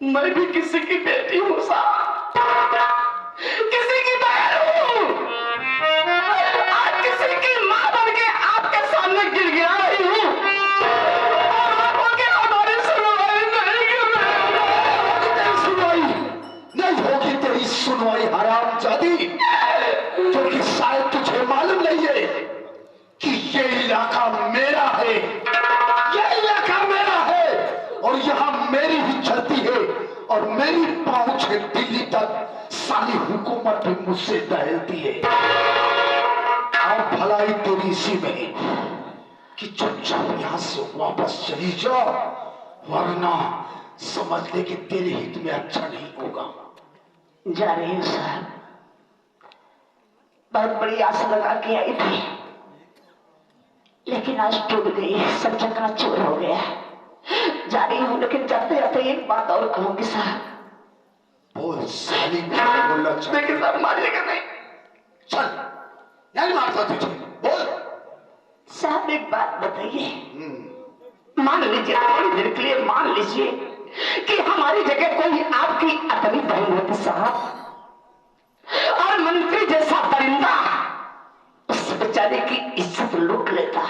मैं भी किसी की बेटी हूँ साहब, किसी की बहन हूँ। आज किसी की माँ बन के आपके सामने गिड़गिड़ा रही हूँ और आपको क्या हमारी सुनवाई नहीं होगी तेरी सुनवाई हरामजादी, क्योंकि शायद तुझे मालूम नहीं है कि ये इलाका मेरा है, ये इलाका मेरा है और यहाँ मेरी ही चलती है और मेरी पहुंच है दिल्ली तक। साली हुकूमत भी मुझसे दहलती है और भलाई तेरी इसी में कि चुपचाप यहाँ से वापस चली जाओ, वरना समझ ले कि तेरे हित में अच्छा नहीं होगा। जा रही हूँ साहब, बहुत बड़ी आस लगा के आई थी, लेकिन आज टूट गई है, सब चकनाचूर हो गया। जा रही हूँ, लेकिन जाते जाते एक बात और कहूंगी साहब। बोल साली, बोलना चाहिए। लेकिन साहब मारिएगा नहीं। चल, नहीं मारता तुझे, बोल। साहब एक बात बताइए, मान लीजिए थोड़ी देर के लिए मान लीजिए कि हमारी जगह कोई आपकी अपनी बहन होती साहब, और मंत्री जैसा परिंदा उस बेचारे की इज्जत लूट लेता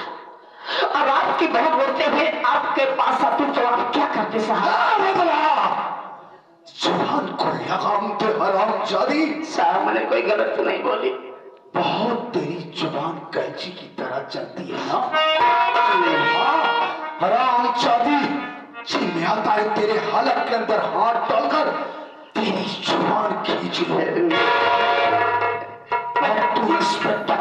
और आपकी बहन होते हुए आपके पास आती तो आप क्या करते साहब? जुबान को लगाम दे हरामजादी। साहब मैंने कोई गलत तो नहीं बोली? बहुत तेरी जुबान कैंची की तरह चलती है ना? हरामजादी, जी आता है तेरे हलक के अंदर हाथ डालकर तेरी जुबान खींच लो। तू इंस्पेक्टर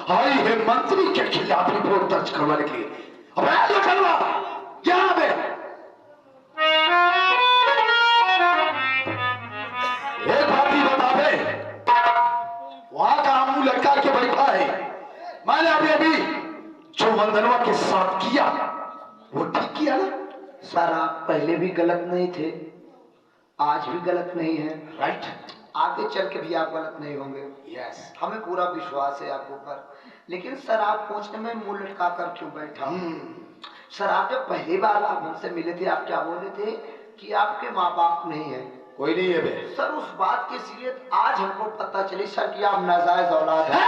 आई है मंत्री के खिलाफ रिपोर्ट दर्ज करवाने के लिए। अब करवा यहाँ पे एक बात ही बता दे, वहां का मुंह लटका के बैठा है। मैंने अभी अभी जो वंदनवा के साथ किया वो ठीक किया ना? सर आप पहले भी गलत नहीं थे, आज भी गलत नहीं है, राइट? आगे चल के भी आप गलत नहीं होंगे। यस, हमें पूरा विश्वास है आपके ऊपर। लेकिन सर आप पूछने में मुंह लटका कर क्यों बैठा? सर आप जब पहली बार आप हमसे मिले थे, आप क्या बोले थे कि आपके माँ बाप नहीं है? कोई नहीं है बे। सर उस बात की असलियत आज हमको पता चली सर कि आप नाजायज औलाद हैं।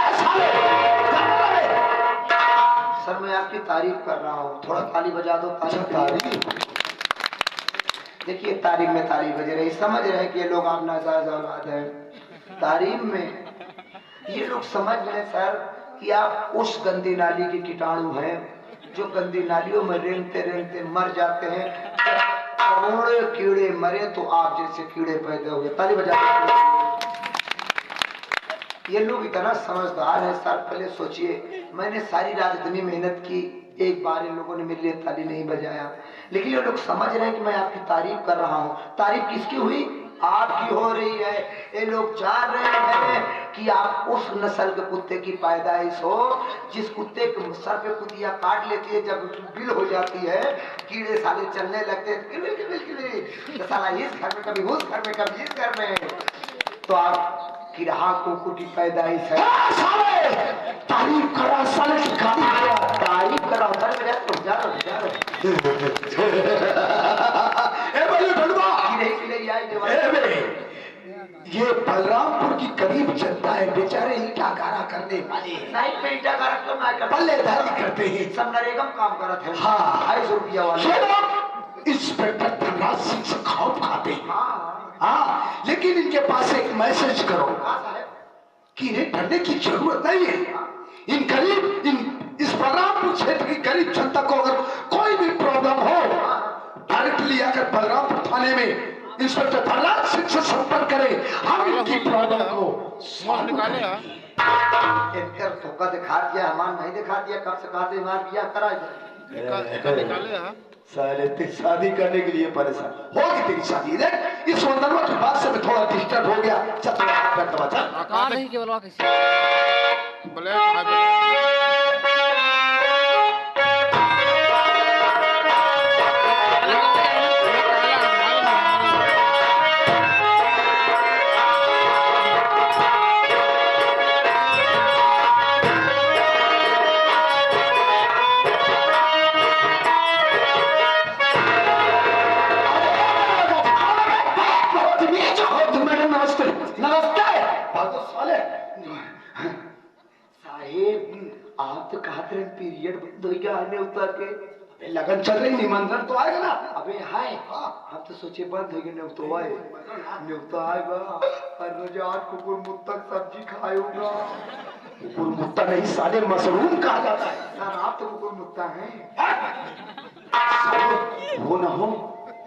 सर मैं आपकी तारीफ कर रहा हूँ, थोड़ा ताली बजा दो। तारीफ देखिए, तारीफ में तारीफ बज रही, समझ रहे हैं कि ये लोग आप नाजायज औलाद हैं। तारीफ में ये लोग समझ रहे सर कि आप उस गंदी नाली के कीटाणु हैं जो गंदी नालियों में रेंगते रेंगते मर जाते हैं। करोड़ों कीड़े मरे तो आप जैसे कीड़े पैदा हुए। ताली बजा। ये लोग इतना समझदार है सर, पहले सोचिए, मैंने सारी रात इतनी मेहनत की, एक बार इन लोगों ने मेरे लिए ताली नहीं बजाया। लेकिन ये लोग समझ रहे हैं कि मैं आपकी तारीफ कर रहा हूँ। तारीफ किसकी हुई? आपकी हो रही है। ये लोग जान रहे हैं कि आप उस नस्ल के कुत्ते की पैदाइश हो जिस कुत्ते के सर पे कुतिया काट लेती है, जब बिल हो जाती है, कीड़े साले चलने लगते हैं, तो साला इस घर में कभी उस घर में कभी इस घर में, तो आप किरहा कुकुर की पैदाइश है। तारीफ करा साले की गाली करा, तारीफ करा उधर में जा ये बलरामपुर की गरीब जनता है, बेचारे ईटा गारा करने वाले नाइट में ईटा गारा तो मैं पल्लेदारी करते हैं, सब नरेगा में काम करते हैं। हाँ, 250 रुपया वाले इंस्पेक्टर धनराज सिंह से खौफ खाते हैं। हाँ, लेकिन इनके पास एक मैसेज करो कि इन्हें डरने की जरूरत नहीं है। इन गरीब इस बलरामपुर क्षेत्र की गरीब जनता को अगर कोई भी प्रॉब्लम हो, डायरेक्टली आकर बलरामपुर थाने में इंस्पेक्टर धनराज सिंह से संपर्क करें, हम इनकी प्रॉब्लम को निकाले। इनका धोखा दिखा दिया, हमारा नहीं दिखा दिया, कब से कहा थे हमारा बिया करा निकाले। साले ते शादी करने के लिए परेशान होगी तेरी शादी। देख इस वंदनवा की बात से मैं थोड़ा डिस्टर्ब हो गया। चल थोड़ा हाथ पैर दबा चल। कहाँ नहीं केवल कैसे ब्लैक है ब्लैक। मैडम नमस्ते। नमस्ते भागो साले। साहेब आप तो कहते रहे पीरियड बंद हो गया आने उतर के। अबे लगन चल रही, निमंत्रण तो आएगा ना। अबे हाय हम तो सोचे बंद हो गए ने तो आए ने तो आएगा। हर रोज आज कुकुर मुत्तक सब्जी खाएगा। कुकुर मुत्ता नहीं साले, मशरूम कहा जाता है। सर आप तो कुकुर मुत्ता हैं। साले वो ना हो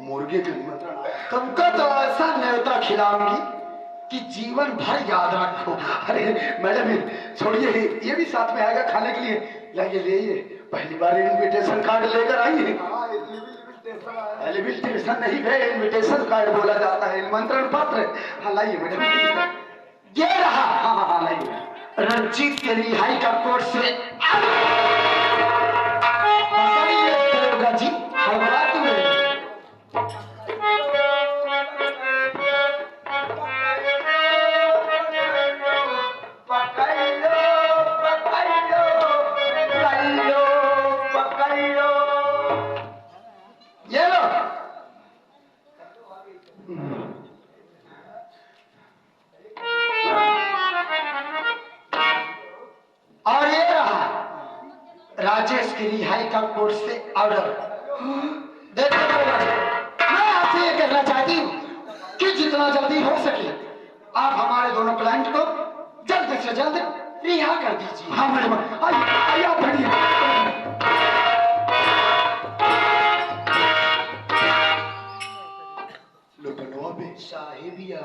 मुर्गे का निमंत्रण आया। तुमको तो ऐसा न्योता खिलाऊंगी कि जीवन भर याद रखो। अरे मैडम छोड़िए, ये भी साथ में आएगा खाने के लिए। लाइए ले पहली बार इनविटेशन कार्ड लेकर आई है। इनविटेशन नहीं है, इनविटेशन कार्ड बोला जाता है, निमंत्रण पत्र। हाँ लाइए मैडम, ये रहा हाँ हाँ हाँ लाइए। रंजीत के रिहाई का कोर्ट से जी हड़बड़ा तुम्हें। ये लो और ये रहा राजेश की रिहाई का कोर्ट से ऑर्डर। देखो मैं आपसे ये कहना चाहती हूँ कि जितना जल्दी हो सके आप हमारे दोनों क्लाइंट को जल्द से जल्द रिहा कर दीजिए। हाँ मैडम आइए आप बैठिए। लो बनवा बे साहिबिया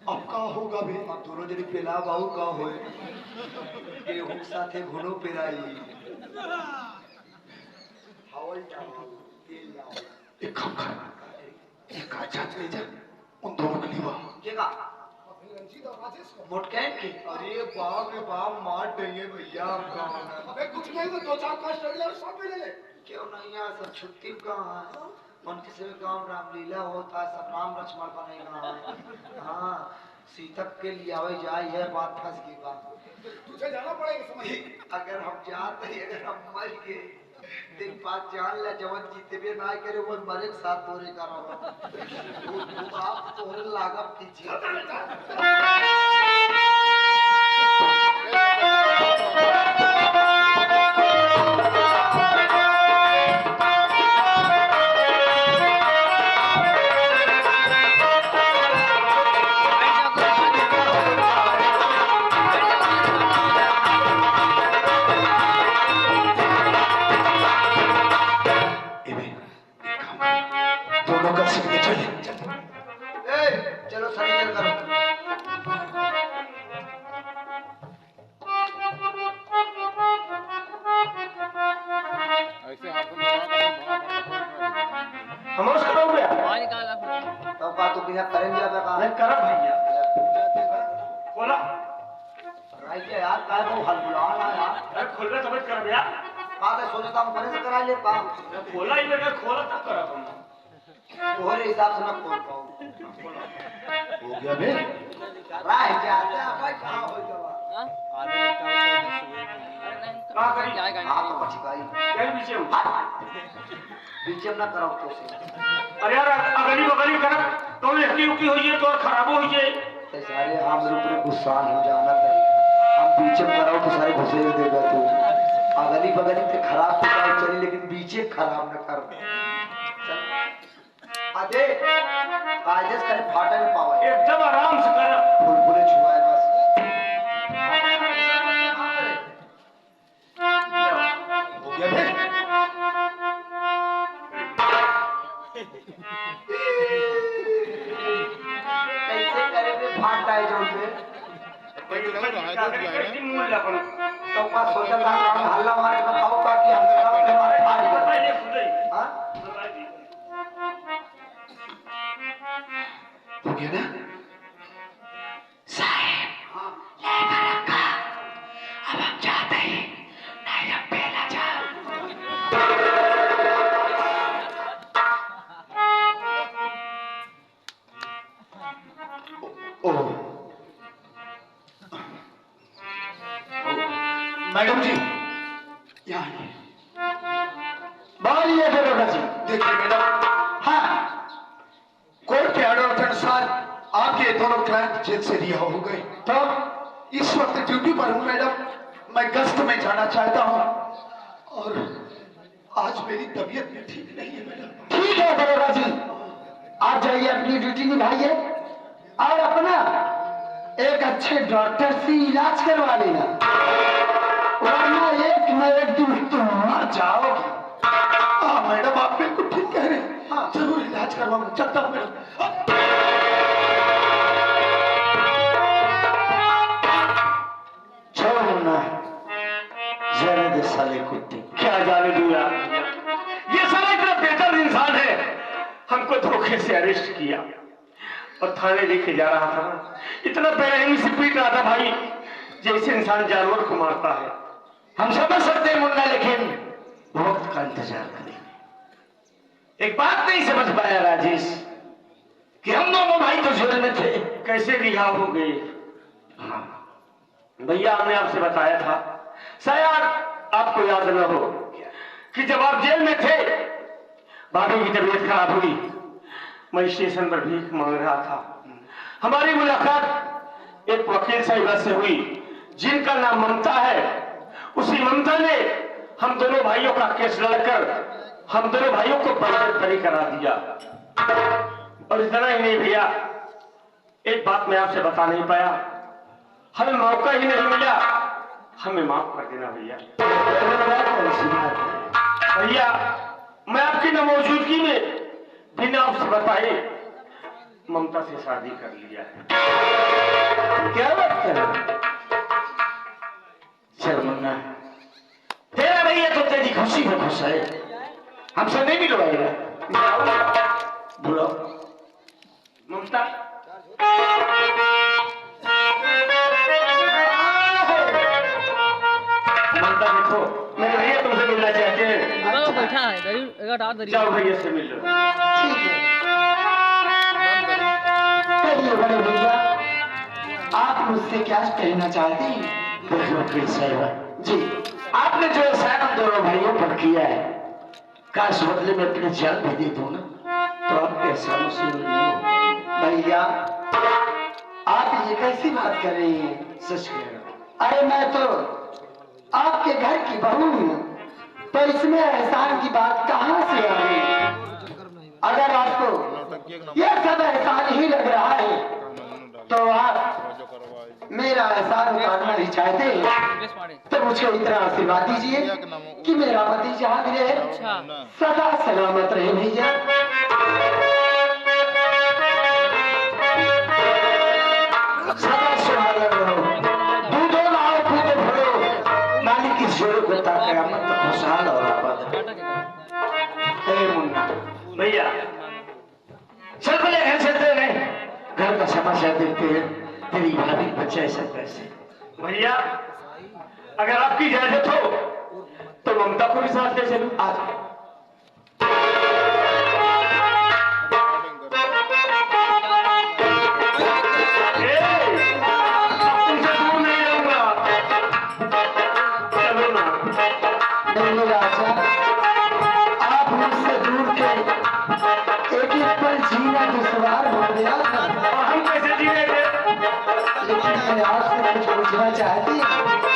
अब का होगा बे। आप दोनों जने पेला बाहू का होए गेहूं साथे घुनो पेराई हवल जाओ तेल जाओ एक काम कर, एक आजाद ले जा उन दोनों के लिए। केगा मोटकैन की। अरे बाप रे बाप मार देंगे भैया आपका। अबे कुछ नहीं तो 2-4 कस्टमर सब ले ले। क्यों नहीं यहाँ सब छुट्टी कहाँ है। उनके से काम रामलीला होता है, सब राम लक्ष्मण बनेगा। हाँ सीतक के लिए आवे जाए है बात फंस गई बात। तुझे जाना पड़ेगा समझ। अगर हम जाते हैं अगर हम मर गए दिन बात जान ले जवन जीते भी ना करे वो मरे के साथ तोरे का रहा आप तोरे लागब कीजिए। दोनों का सिग्नेचर ले। चलो सर्टिफिकेट करो। ऐसे हाथ में लगा हम उसका हो गया पानी निकाला तो का तू बिना करेंगे अब का मैं करब भैया बोला। राई के यार काय को हल बुला रहा यार। अरे खोल रहा समझ कर भैया। आगे सोचे काम करे से करा ले काम। खोला ही मेरे खोला तब करा तुम। तोहरे हिसाब से ना खोल पाऊं। हो गया बे। राय जाता है भाई कहां हो जावा। कहां करी जाएगा हां तो बच गई। क्या पीछे हूं। बीच में ना करो तो से। अरे यार अगली बगली कर तो हकी उकी हो जाए तो खराब हो जाए। ते सारे हम ऊपर गुस्सा हो जाना है। हम बीच में करो तो सारे घुसे ही देगा तू। अगली बगली ते खराब तो काम चली लेकिन बीचे खराब ना कर। चल आजे आजेस करे फाटा नहीं पावे। एकदम आराम से कर। बुलबुले छुआए बस। हो गया बे। कैसे करे बे फाटा है जो से। कैसी मूल अपन तो का सोचा था हल्ला मारे बताओ का कि हम हमारे फाड़ पहले खुद ही हाँ हो गया ना साहब लेकर रखा, अब हम जाते हैं, नहीं अब पहला जा। ओ मैडम जी यहाँ आइए। बोलिए दरोगा जी। देखिए मैडम, हाँ कोर्ट के ऑर्डर के अनुसार आपके दोनों क्लाइंट जेल से रिहा हो गए। तो इस वक्त ड्यूटी पर हूँ मैडम, मैं गश्त में जाना चाहता हूँ और आज मेरी तबीयत भी ठीक नहीं है मैडम। ठीक है दरोगा जी, आप जाइए अपनी ड्यूटी निभाइए और अपना एक अच्छे डॉक्टर से इलाज करवा लेना, वरना एक न एक दिन तुम मर जाओगे। हाँ मैडम, आप बिल्कुल ठीक कह रहे हैं। हाँ जरूर इलाज करवाऊंगा, चलता हूँ मैडम। छोड़ मुन्ना, जाने दे साले कुत्ते। क्या जाने दूं यार, ये साला इतना बेहतर इंसान है, हमको धोखे से अरेस्ट किया और थाने लेके जा रहा था ना, इतना बेरहमी से पीट रहा था भाई, जैसे इंसान जानवर को मारता है। हम समझ सकते हैं मुन्ना, लेकिन वक्त का इंतजार करें। एक बात नहीं समझ पाया राजेश कि हम दोनों भाई तो जेल में थे, कैसे रिहा हो गए। हाँ भैया, हमने आपसे बताया था, शायद आपको याद न हो कि जब आप जेल में थे, भाभी की तबीयत खराब हुई, मैं स्टेशन पर भीख मांग रहा था। हमारी मुलाकात एक वकील साहिबा से हुई जिनका नाम ममता है। उसी ममता ने हम दोनों भाइयों का केस लड़कर हम दोनों भाइयों को बरी करा दिया। और इतना ही नहीं भैया, एक बात मैं आपसे बता नहीं पाया, हमें मौका ही नहीं मिला, हमें माफ कर देना भैया। भैया, मैं आपकी न मौजूदगी में बिना आपसे बताए ममता से शादी कर लिया है। क्या बात कर रहे? चल मुन्ना, तेरा भैया तो तेरी खुशी में खुश है, हमसे नहीं मिलवाएगा। बोलो ममता, ममता देखो, मेरे भैया तुमसे मिलना चाहते हैं। वो बैठा है दरी एक डाल दरी जाओ भैया से मिल लो। ठीक है। कहिए बड़े भैया, आप मुझसे क्या कहना चाहते हैं? देखो वकील साहिबा जी, आपने जो एहसान हम दोनों भाइयों पर किया है, काश बदले में अपनी जान भी दे दो ना, तो आपके एहसानों से नहीं हो। भैया आप ये कैसी बात कर रहे हैं? सच कह रहा हूं। अरे मैं तो आपके घर की बहू हूँ, तो इसमें एहसान की बात कहाँ से आ गई? अगर आपको यह सब एहसान ही लग रहा है तो आप मेरा एहसान उतारना ही चाहते हैं, बेस मारे तो मुझे इतना आशीर्वाद दीजिए कि मेरा पति जहाँ भी रहे अच्छा सदा सलामत रहे भैया। सदा सुहागन रहो, दूधो लाओ दूधो भरो, मालिक की जोड़ों को कयामत तक खुशहाल और आबाद रहे। टाटा के हे मुन्ना भैया, चल पहले घर चलते हैं, घर का समाचार देखते हैं, तेरी भाभी बच्चा ऐसा कैसे। भैया, अगर आपकी इजाजत हो तो ममता को भी साथ ले चलो। आज तुमसे दूर नहीं रहूंगा, चलो ना। नहीं राजा, आप मुझसे दूर थे, एक एक पल जीना दुश्वार हो गया, और हम कैसे जीएंगे? लेकिन मैं आपसे कुछ पूछना चाहती हूँ।